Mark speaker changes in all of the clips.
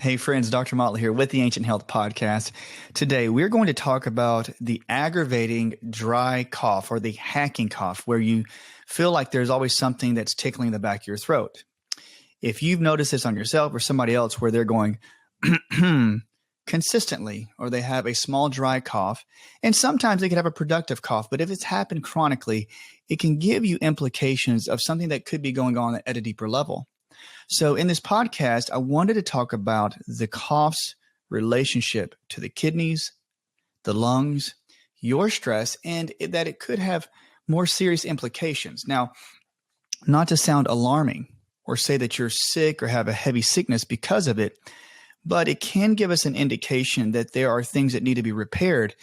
Speaker 1: Hey friends, Dr. Motley here with the Ancient Health Podcast. Today we're going to talk about the aggravating dry cough or the hacking cough where you feel like there's always something that's tickling the back of your throat. If you've noticed this on yourself or somebody else where they're going consistently or they have a small dry cough, and sometimes they could have a productive cough, but if it's happened chronically, it can give you implications of something that could be going on at a deeper level. So in this podcast, I wanted to talk about the cough's relationship to the kidneys, the lungs, your stress, and that it could have more serious implications. Now, not to sound alarming or say that you're sick or have a heavy sickness because of it, but it can give us an indication that there are things that need to be repaired,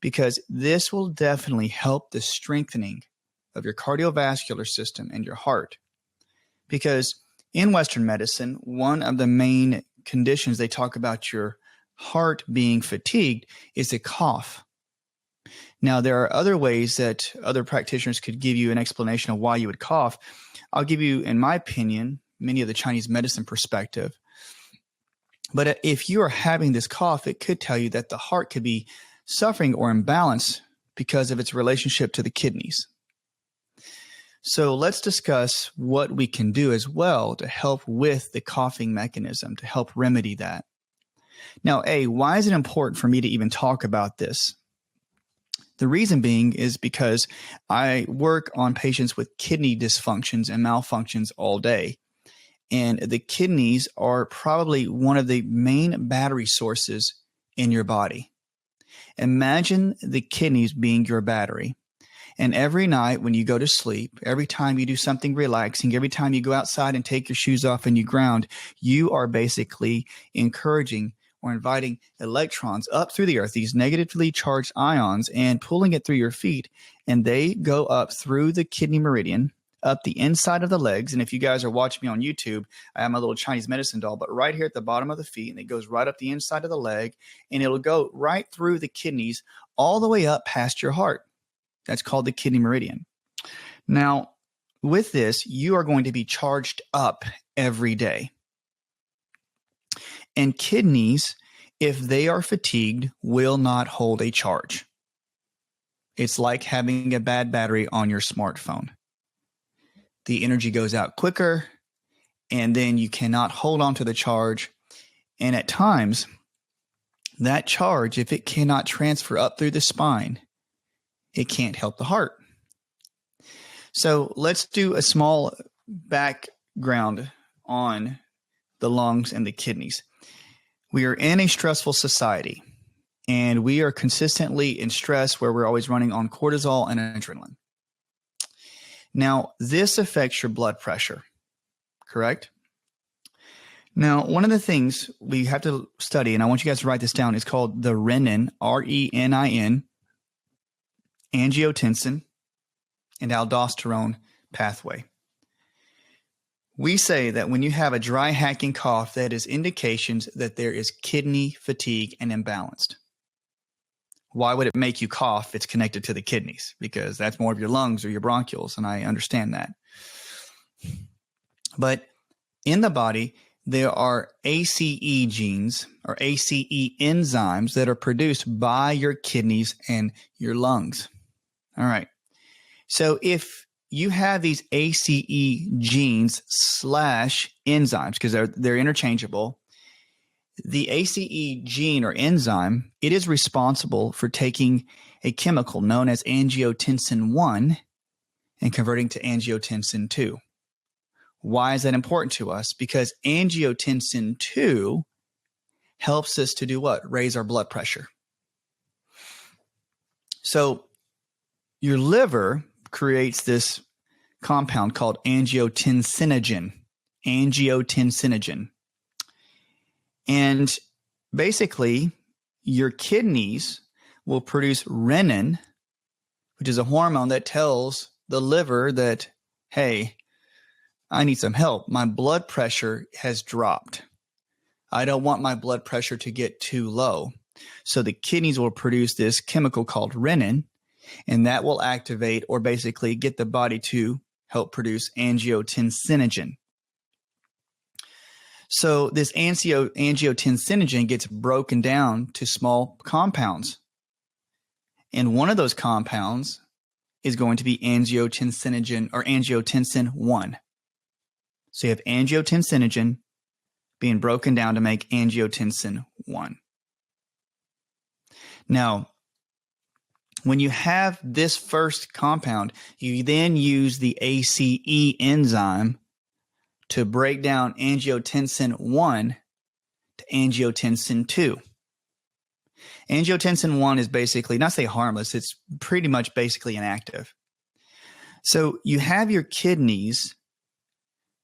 Speaker 1: because this will definitely help the strengthening of your cardiovascular system and your heart. Because in Western medicine, one of the main conditions they talk about your heart being fatigued is a cough. Now, there are other ways that other practitioners could give you an explanation of why you would cough. I'll give you, in my opinion, many of the Chinese medicine perspective. But if you are having this cough, it could tell you that the heart could be suffering or imbalance because of its relationship to the kidneys. So let's discuss what we can do as well to help with the coughing mechanism, to help remedy that. Now, why is it important for me to even talk about this? The reason being is because I work on patients with kidney dysfunctions and malfunctions all day. And the kidneys are probably one of the main battery sources in your body. Imagine the kidneys being your battery. And every night when you go to sleep, every time you do something relaxing, every time you go outside and take your shoes off and you ground, you are basically encouraging or inviting electrons up through the earth, these negatively charged ions, and pulling it through your feet. And they go up through the kidney meridian, up the inside of the legs. And if you guys are watching me on YouTube, I have my little Chinese medicine doll, but right here at the bottom of the feet, and it goes right up the inside of the leg, and it'll go right through the kidneys all the way up past your heart. That's called the kidney meridian. Now, with this, you are going to be charged up every day. And kidneys, if they are fatigued, will not hold a charge. It's like having a bad battery on your smartphone. The energy goes out quicker, and then you cannot hold on to the charge. And at times, that charge, if it cannot transfer up through the spine, it can't help the heart. So let's do a small background on the lungs and the kidneys. We are in a stressful society, and we are consistently in stress where we're always running on cortisol and adrenaline. Now, this affects your blood pressure, correct? Now, one of the things we have to study, and I want you guys to write this down, is called the Renin, R-E-N-I-N, Angiotensin and Aldosterone Pathway. We say that when you have a dry hacking cough, that is indications that there is kidney fatigue and imbalanced. Why would it make you cough? It's connected to the kidneys because that's more of your lungs or your bronchioles, and I understand that. But in the body, there are ACE genes or ACE enzymes that are produced by your kidneys and your lungs. All right. So if you have these ACE genes / enzymes, because they're interchangeable, the ACE gene or enzyme, it is responsible for taking a chemical known as angiotensin-1 and converting to angiotensin-2. Why is that important to us? Because angiotensin-2 helps us to do what? Raise our blood pressure. So your liver creates this compound called angiotensinogen. And basically, your kidneys will produce renin, which is a hormone that tells the liver that, hey, I need some help. My blood pressure has dropped. I don't want my blood pressure to get too low. So the kidneys will produce this chemical called renin, and that will activate or basically get the body to help produce angiotensinogen. So this angiotensinogen gets broken down to small compounds. And one of those compounds is going to be angiotensinogen or angiotensin 1. So you have angiotensinogen being broken down to make angiotensin 1. Now, when you have this first compound, you then use the ACE enzyme to break down angiotensin 1 to angiotensin 2. Angiotensin 1 is basically, not say harmless, it's pretty much basically inactive. So you have your kidneys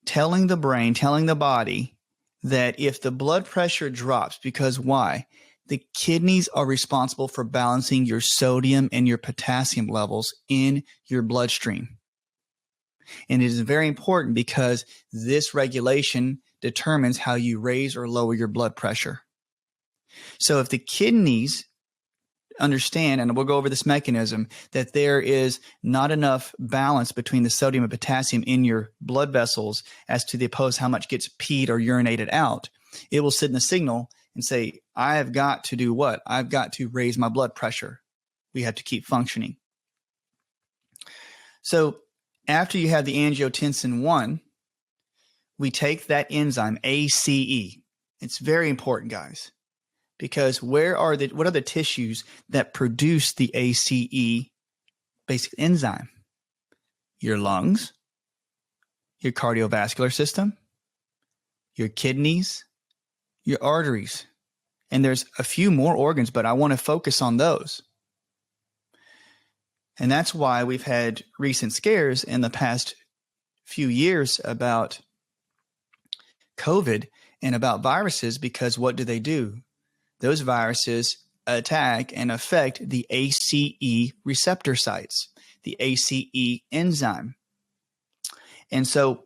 Speaker 1: telling the brain, telling the body that if the blood pressure drops, because why? The kidneys are responsible for balancing your sodium and your potassium levels in your bloodstream. And it is very important because this regulation determines how you raise or lower your blood pressure. So if the kidneys understand, and we'll go over this mechanism, that there is not enough balance between the sodium and potassium in your blood vessels as to the opposed how much gets peed or urinated out, it will send a signal and say, I have got to do what? I've got to raise my blood pressure. We have to keep functioning. So after you have the angiotensin 1, we take that enzyme, ACE. It's very important, guys, because what are the tissues that produce the ACE basic enzyme? Your lungs, your cardiovascular system, your kidneys, your arteries. And there's a few more organs, but I want to focus on those. And that's why we've had recent scares in the past few years about COVID and about viruses, because what do? Those viruses attack and affect the ACE receptor sites, the ACE enzyme. And so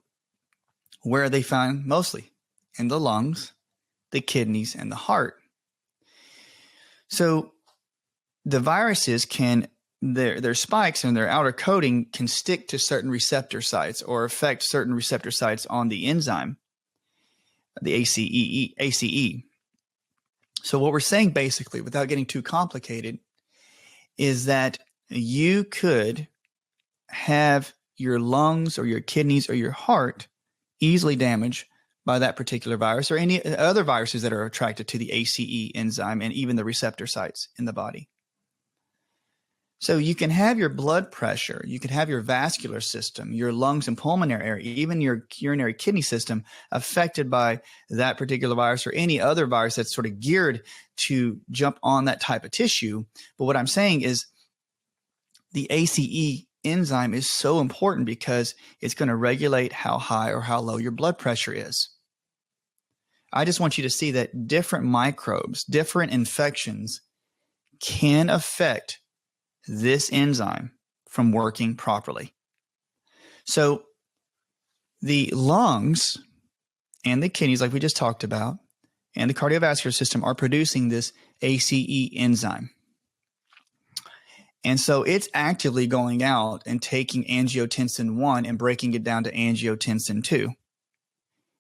Speaker 1: where are they found? Mostly in the lungs, the kidneys, and the heart. So the viruses can, their spikes and their outer coating can stick to certain receptor sites or affect certain receptor sites on the enzyme, the ACE. So what we're saying basically, without getting too complicated, is that you could have your lungs or your kidneys or your heart easily damaged by that particular virus or any other viruses that are attracted to the ACE enzyme and even the receptor sites in the body. So you can have your blood pressure, you can have your vascular system, your lungs and pulmonary area, even your urinary kidney system affected by that particular virus or any other virus that's sort of geared to jump on that type of tissue. But what I'm saying is the ACE enzyme is so important because it's going to regulate how high or how low your blood pressure is. I just want you to see that different microbes, different infections can affect this enzyme from working properly. So the lungs and the kidneys, like we just talked about, and the cardiovascular system are producing this ACE enzyme. And so it's actively going out and taking angiotensin 1 and breaking it down to angiotensin 2.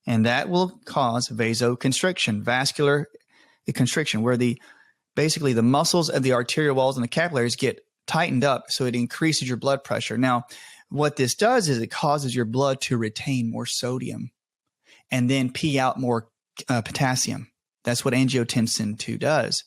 Speaker 1: And that will cause vasoconstriction, vascular constriction, where basically the muscles of the arterial walls and the capillaries get tightened up, so it increases your blood pressure. Now, what this does is it causes your blood to retain more sodium and then pee out more potassium. That's what angiotensin 2 does.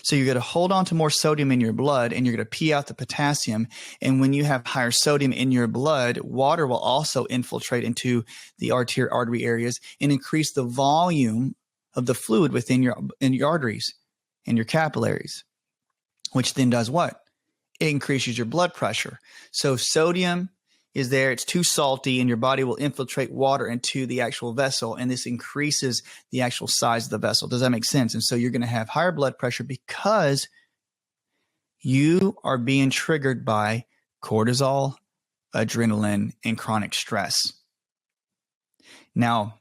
Speaker 1: So you're going to hold on to more sodium in your blood and you're going to pee out the potassium. And when you have higher sodium in your blood, water will also infiltrate into the artery areas and increase the volume of the fluid within your arteries and your capillaries, which then does what? It increases your blood pressure. So sodium is there, it's too salty, and your body will infiltrate water into the actual vessel, and this increases the actual size of the vessel. Does that make sense? And so you're going to have higher blood pressure because you are being triggered by cortisol, adrenaline, and chronic stress. Now,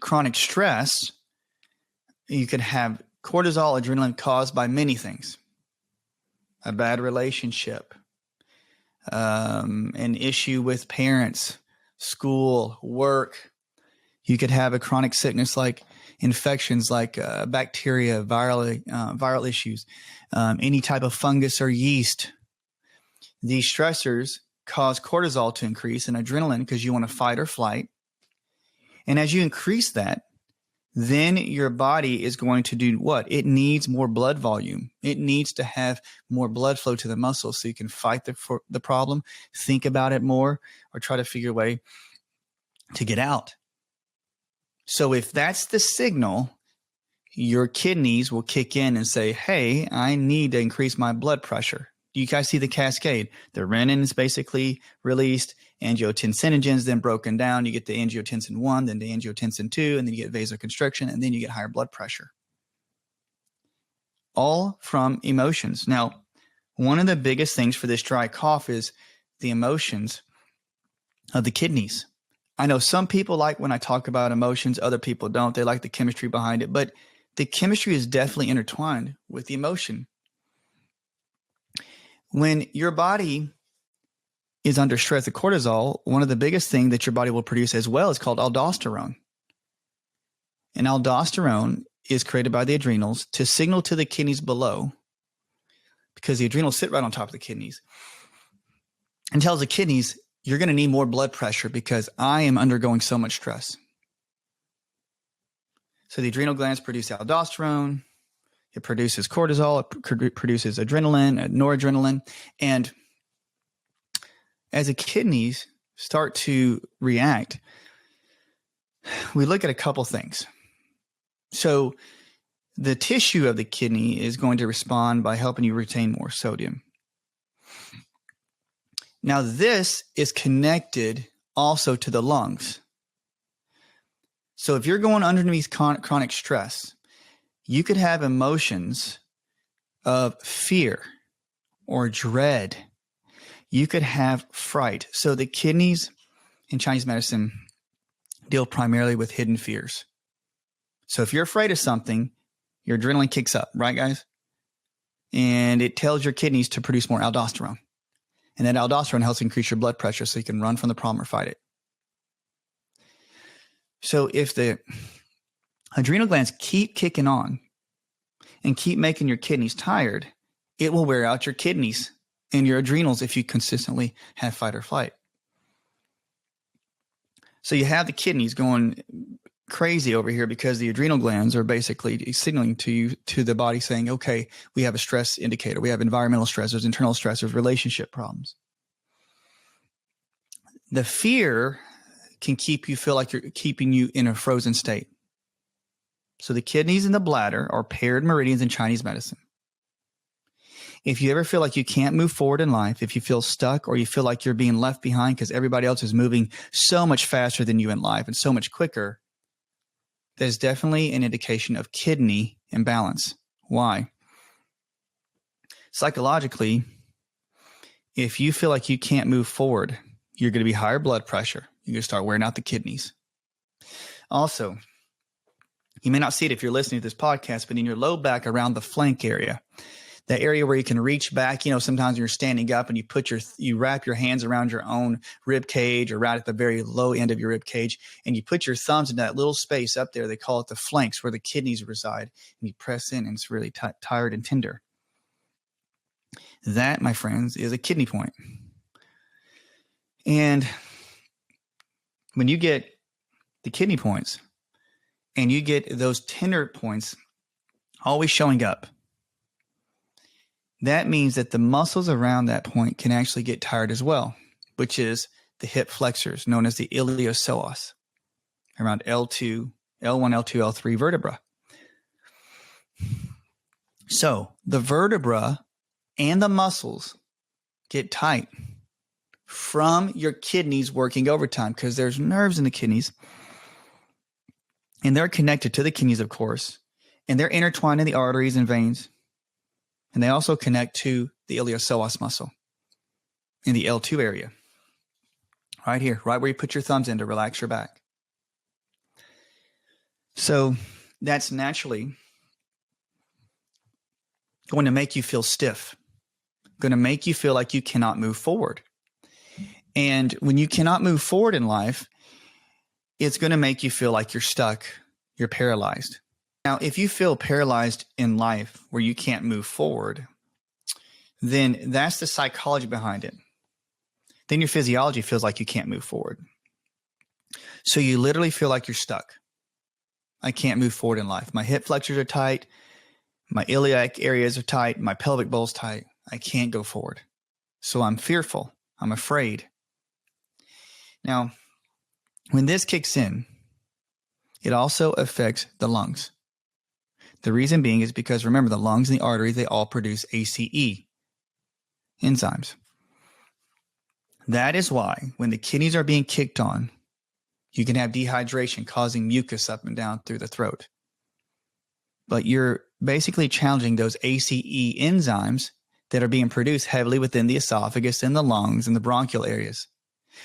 Speaker 1: chronic stress, you could have cortisol, adrenaline caused by many things. A bad relationship, an issue with parents, school, work. You could have a chronic sickness like infections like bacteria, viral issues, any type of fungus or yeast. These stressors cause cortisol to increase and adrenaline because you want to fight or flight. And as you increase that, then your body is going to do what? It needs more blood volume. It needs to have more blood flow to the muscles so you can fight the problem, think about it more, or try to figure a way to get out. So if that's the signal, your kidneys will kick in and say, hey, I need to increase my blood pressure. Do you guys see the cascade? The renin is basically released, angiotensinogens then broken down. You get the angiotensin 1, then the angiotensin 2, and then you get vasoconstriction, and then you get higher blood pressure. All from emotions. Now, one of the biggest things for this dry cough is the emotions of the kidneys. I know some people like when I talk about emotions, other people don't. They like the chemistry behind it, but the chemistry is definitely intertwined with the emotion. When your body is under stress of cortisol, one of the biggest things that your body will produce as well is called aldosterone. And aldosterone is created by the adrenals to signal to the kidneys below, because the adrenals sit right on top of the kidneys, and tells the kidneys, you're going to need more blood pressure because I am undergoing so much stress. So the adrenal glands produce aldosterone. It produces cortisol. It produces adrenaline, noradrenaline. And as the kidneys start to react, we look at a couple things. So the tissue of the kidney is going to respond by helping you retain more sodium. Now, this is connected also to the lungs. So if you're going underneath chronic stress, you could have emotions of fear or dread. You could have fright. So the kidneys in Chinese medicine deal primarily with hidden fears. So if you're afraid of something, your adrenaline kicks up, right, guys? And it tells your kidneys to produce more aldosterone. And that aldosterone helps increase your blood pressure so you can run from the problem or fight it. So if the adrenal glands keep kicking on and keep making your kidneys tired, it will wear out your kidneys and your adrenals if you consistently have fight or flight. So you have the kidneys going crazy over here because the adrenal glands are basically signaling to the body saying, okay, we have a stress indicator. We have environmental stressors, internal stressors, relationship problems. The fear can keep you feel like you're keeping you in a frozen state. So the kidneys and the bladder are paired meridians in Chinese medicine. If you ever feel like you can't move forward in life, if you feel stuck or you feel like you're being left behind because everybody else is moving so much faster than you in life and so much quicker, there's definitely an indication of kidney imbalance. Why? Psychologically, if you feel like you can't move forward, you're going to be higher blood pressure. You're going to start wearing out the kidneys. Also, you may not see it if you're listening to this podcast, but in your low back around the flank area, that area where you can reach back, sometimes you're standing up and you wrap your hands around your own rib cage or right at the very low end of your rib cage, and you put your thumbs in that little space up there. They call it the flanks where the kidneys reside, and you press in and it's really tired and tender. That, my friends, is a kidney point. And when you get the kidney points and you get those tender points always showing up, that means that the muscles around that point can actually get tired as well, which is the hip flexors known as the iliopsoas around L2, L1, L2, L3 vertebra. So the vertebra and the muscles get tight from your kidneys working overtime because there's nerves in the kidneys and they're connected to the kidneys, of course, and they're intertwined in the arteries and veins. And they also connect to the iliopsoas muscle in the L2 area, right here, right where you put your thumbs in to relax your back. So that's naturally going to make you feel stiff, going to make you feel like you cannot move forward. And when you cannot move forward in life, it's going to make you feel like you're stuck, you're paralyzed. Now, if you feel paralyzed in life where you can't move forward, then that's the psychology behind it. Then your physiology feels like you can't move forward. So you literally feel like you're stuck. I can't move forward in life. My hip flexors are tight. My iliac areas are tight. My pelvic bowl's tight. I can't go forward. So I'm fearful. I'm afraid. Now, when this kicks in, it also affects the lungs. The reason being is because, remember, the lungs and the arteries, they all produce ACE enzymes. That is why when the kidneys are being kicked on, you can have dehydration causing mucus up and down through the throat. But you're basically challenging those ACE enzymes that are being produced heavily within the esophagus and the lungs and the bronchial areas.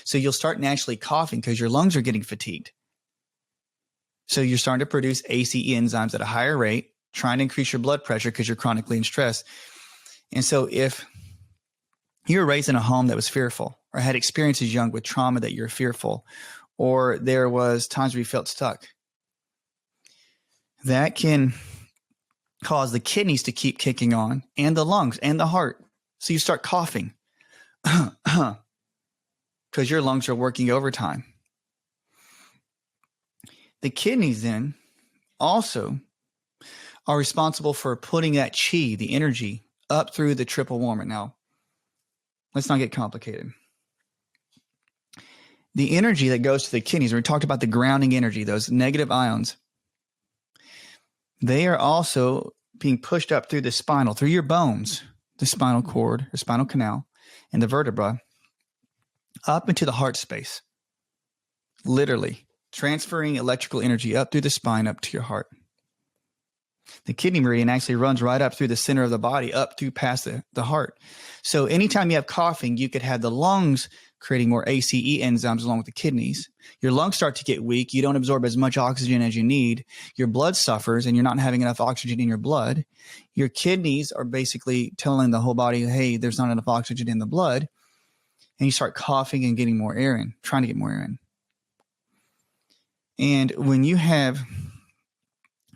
Speaker 1: So you'll start naturally coughing because your lungs are getting fatigued. So you're starting to produce ACE enzymes at a higher rate, trying to increase your blood pressure because you're chronically in stress. And so if you were raised in a home that was fearful or had experiences young with trauma that you're fearful, or there was times where you felt stuck, that can cause the kidneys to keep kicking on and the lungs and the heart. So you start coughing because your lungs are working overtime. The kidneys then also are responsible for putting that chi, the energy, up through the triple warmer. Now, let's not get complicated. The energy that goes to the kidneys, we talked about the grounding energy, those negative ions, they are also being pushed up through the spinal, through your bones, the spinal cord, the spinal canal, and the vertebra, up into the heart space, literally transferring electrical energy up through the spine, up to your heart. The kidney meridian actually runs right up through the center of the body, up through past the heart. So anytime you have coughing, you could have the lungs creating more ACE enzymes along with the kidneys. Your lungs start to get weak. You don't absorb as much oxygen as you need. Your blood suffers and you're not having enough oxygen in your blood. Your kidneys are basically telling the whole body, hey, there's not enough oxygen in the blood. And you start coughing and getting more air in, trying to get more air in. And when you have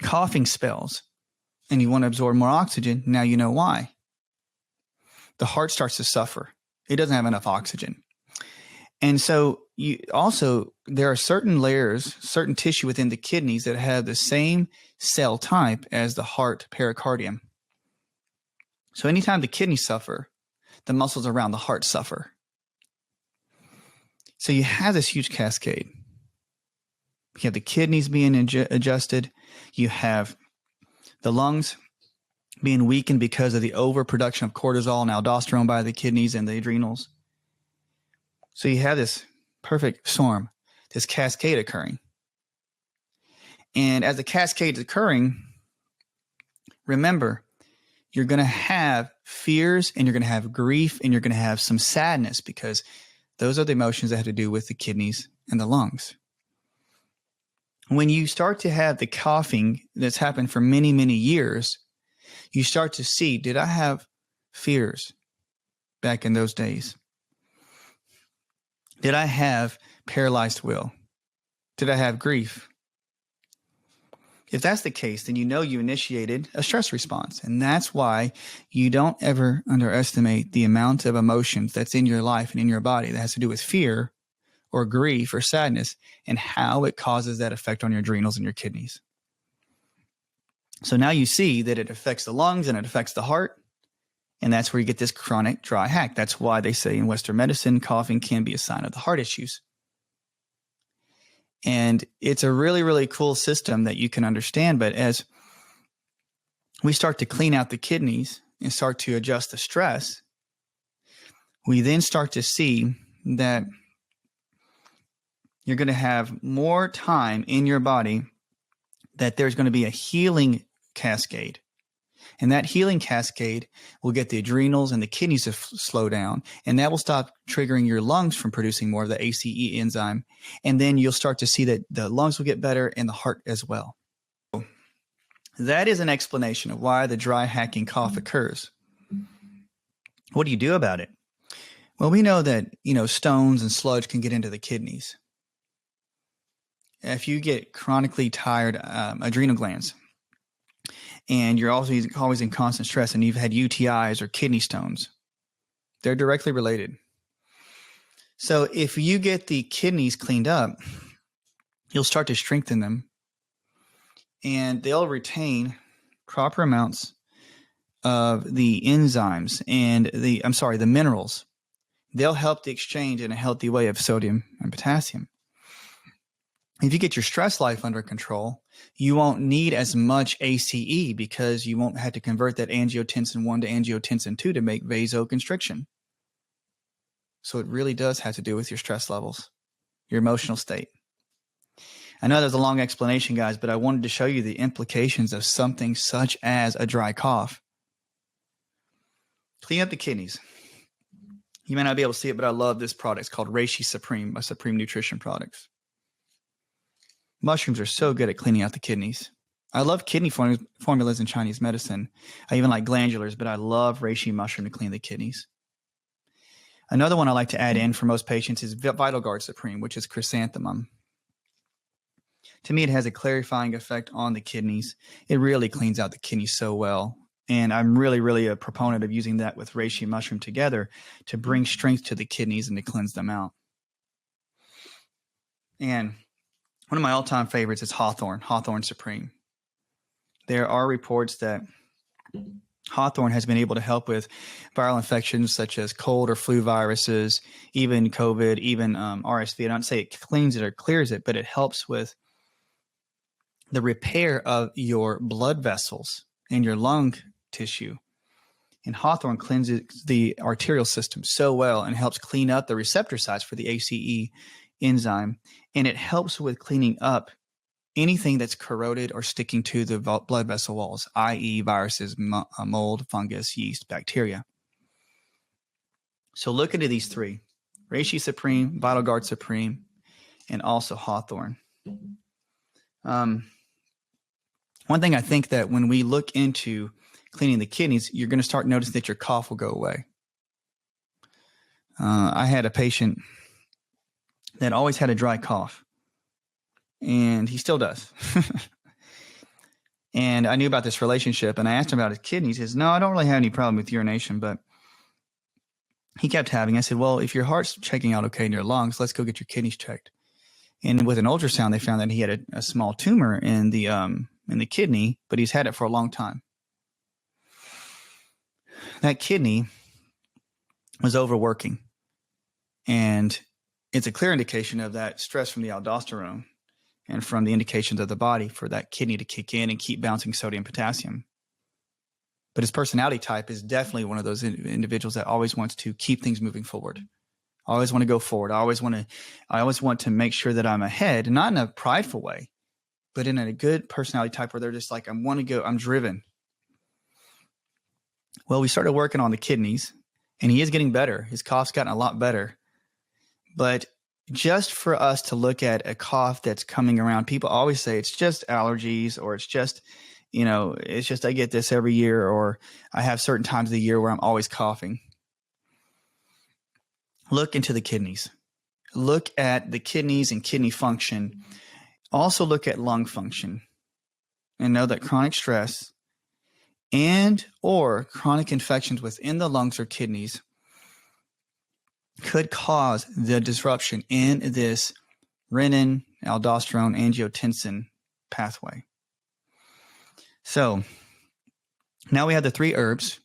Speaker 1: coughing spells and you want to absorb more oxygen, now you know why. The heart starts to suffer. It doesn't have enough oxygen. And so there are certain layers, certain tissue within the kidneys that have the same cell type as the heart pericardium. So anytime the kidneys suffer, the muscles around the heart suffer. So you have this huge cascade. You have the kidneys being adjusted. You have the lungs being weakened because of the overproduction of cortisol and aldosterone by the kidneys and the adrenals. So you have this perfect storm, this cascade occurring. And as the cascade is occurring, remember, you're going to have fears and you're going to have grief and you're going to have some sadness because those are the emotions that have to do with the kidneys and the lungs. When you start to have the coughing that's happened for many, many years, you start to see, did I have fears back in those days? Did I have paralyzed will? Did I have grief? If that's the case, then you know you initiated a stress response. And that's why you don't ever underestimate the amount of emotions that's in your life and in your body that has to do with fear or grief or sadness and how it causes that effect on your adrenals and your kidneys. So now you see that it affects the lungs and it affects the heart. And that's where you get this chronic dry hack. That's why they say in Western medicine, coughing can be a sign of the heart issues. And it's a really, really cool system that you can understand. But as we start to clean out the kidneys and start to adjust the stress, we then start to see that you're going to have more time in your body, that there's going to be a healing cascade. And that healing cascade will get the adrenals and the kidneys to slow down. And that will stop triggering your lungs from producing more of the ACE enzyme. And then you'll start to see that the lungs will get better and the heart as well. So that is an explanation of why the dry hacking cough occurs. What do you do about it? Well, we know that, stones and sludge can get into the kidneys. if you get chronically tired adrenal glands, and you're also always in constant stress, and you've had UTIs or kidney stones, they're directly related. So if you get the kidneys cleaned up, you'll start to strengthen them, and they'll retain proper amounts of the enzymes and the minerals. They'll help the exchange in a healthy way of sodium and potassium. If you get your stress life under control, you won't need as much ACE because you won't have to convert that angiotensin 1 to angiotensin 2 to make vasoconstriction. So it really does have to do with your stress levels, your emotional state. I know there's a long explanation, guys, but I wanted to show you the implications of something such as a dry cough. Clean up the kidneys. You may not be able to see it, but I love this product. It's called Reishi Supreme by Supreme Nutrition Products. Mushrooms are so good at cleaning out the kidneys. I love kidney formulas in Chinese medicine. I even like glandulars, but I love reishi mushroom to clean the kidneys. Another one I like to add in for most patients is Vital Guard Supreme, which is chrysanthemum. To me, it has a clarifying effect on the kidneys. It really cleans out the kidneys so well. And I'm really, really a proponent of using that with reishi mushroom together to bring strength to the kidneys and to cleanse them out. And one of my all-time favorites is Hawthorne Supreme. There are reports that Hawthorne has been able to help with viral infections such as cold or flu viruses, even COVID, even RSV. I don't say it cleans it or clears it, but it helps with the repair of your blood vessels and your lung tissue. And Hawthorne cleanses the arterial system so well and helps clean up the receptor sites for the ACE enzyme. And it helps with cleaning up anything that's corroded or sticking to the blood vessel walls, i.e. viruses, mold, fungus, yeast, bacteria. So look into these three: Reishi Supreme, Vital Guard Supreme, and also Hawthorne. One thing I think that when we look into cleaning the kidneys, you're going to start noticing that your cough will go away. I had a patient that always had a dry cough, and he still does. And I knew about this relationship, and I asked him about his kidneys. He says, no, I don't really have any problem with urination, but he kept having. I said, well, if your heart's checking out okay in your lungs, let's go get your kidneys checked. And with an ultrasound, they found that he had a small tumor in the kidney, but he's had it for a long time. That kidney was overworking, and it's a clear indication of that stress from the aldosterone and from the indications of the body for that kidney to kick in and keep bouncing sodium and potassium. But his personality type is definitely one of those individuals that always wants to keep things moving forward. I always want to go forward. I always want to make sure that I'm ahead, not in a prideful way, but in a good personality type where they're just like, I want to go, I'm driven. Well, we started working on the kidneys, and he is getting better. His cough's gotten a lot better. But just for us to look at a cough that's coming around, people always say it's just allergies, or it's just, it's just I get this every year, or I have certain times of the year where I'm always coughing. Look into the kidneys. Look at the kidneys and kidney function. Also look at lung function, and know that chronic stress and or chronic infections within the lungs or kidneys could cause the disruption in this Renin-Angiotensin-Aldosterone pathway. So now we have the three herbs.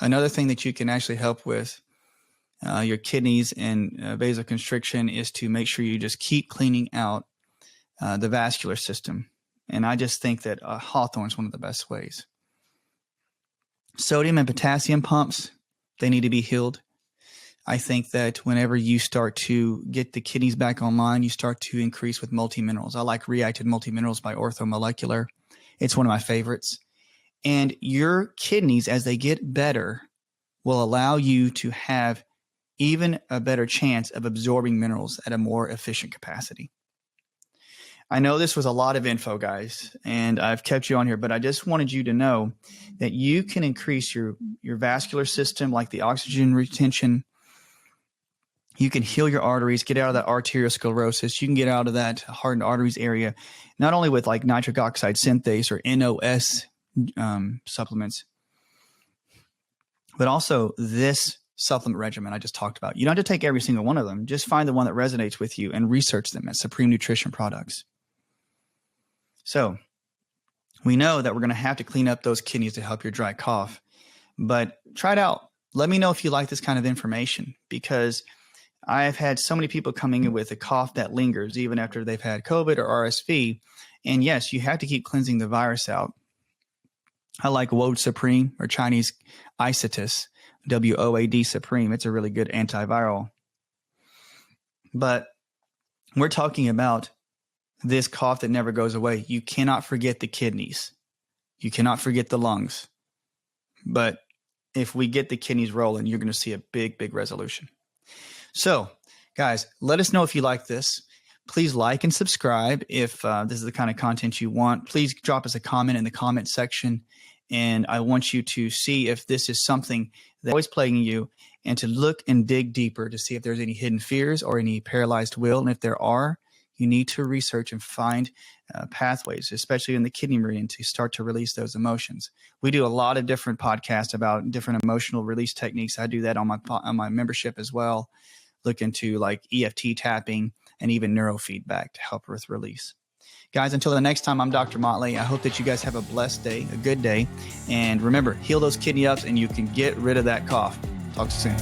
Speaker 1: Another thing that you can actually help with your kidneys and vasoconstriction is to make sure you just keep cleaning out the vascular system. And I just think that Hawthorne is one of the best ways. Sodium and potassium pumps, they need to be healed. I think that whenever you start to get the kidneys back online, you start to increase with multiminerals. I like Reacted Multiminerals by Orthomolecular. It's one of my favorites. And your kidneys, as they get better, will allow you to have even a better chance of absorbing minerals at a more efficient capacity. I know this was a lot of info, guys, and I've kept you on here, but I just wanted you to know that you can increase your vascular system, like the oxygen retention, You can heal your arteries, get out of that arteriosclerosis. You can get out of that hardened arteries area, not only with like nitric oxide synthase or NOS supplements, but also this supplement regimen I just talked about. You don't have to take every single one of them. Just find the one that resonates with you and research them at Supreme Nutrition Products. So we know that we're going to have to clean up those kidneys to help your dry cough, but try it out. Let me know if you like this kind of information, because I've had so many people coming in with a cough that lingers even after they've had COVID or RSV. And yes, you have to keep cleansing the virus out. I like Woad Supreme or Chinese Isotis, WOAD Supreme. It's a really good antiviral. But we're talking about this cough that never goes away. You cannot forget the kidneys. You cannot forget the lungs. But if we get the kidneys rolling, you're going to see a big, big resolution. So, guys, let us know if you like this. Please like and subscribe if this is the kind of content you want. Please drop us a comment in the comment section. And I want you to see if this is something that's always plaguing you, and to look and dig deeper to see if there's any hidden fears or any paralyzed will. And if there are, you need to research and find pathways, especially in the kidney meridian, to start to release those emotions. We do a lot of different podcasts about different emotional release techniques. I do that on my membership as well. Look into like EFT tapping and even neurofeedback to help with release. Guys, until the next time, I'm Dr. Motley. I hope that you guys have a blessed day, a good day. And remember, heal those kidney ups and you can get rid of that cough. Talk soon.